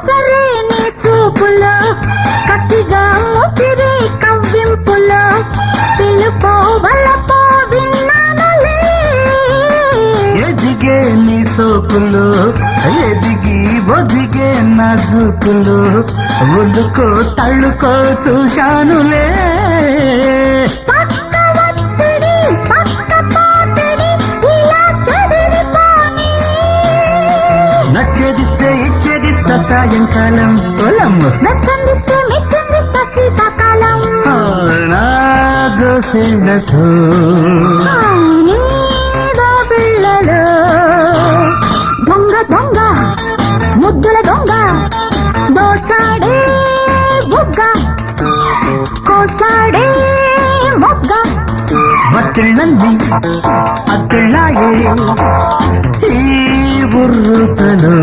సరే నీ చూపులో కత్తిగా ముసిరే కవ్వింపులో పిలుపో వల్లపో విన్నానులే. ఎదిగే నీ సోకులు ఎదిగి ఒదిగే నా చూపులు ఒళ్ళుకో తళ్ళుకో చూశానులే. పక్క ఒత్తిడి పక్క పోతిడి ఇలా చెదిరిపోని. నచ్చేదిస్తే ఇచ్చేదిస్తా సాయంకాలం పొలము నచ్చందిస్తే మెచ్చందిస్తా శీతాకాలం. నా దోసిళ్ళతో నీదో పిల్లలు దొంగ దొంగ ముద్దుల దొంగ దోసాడే బుగ్గ కోసాడే మొగ్గ. మత్తిళ్ళంది అత్తిళ్ళాయే ఈ బుర్రుతలు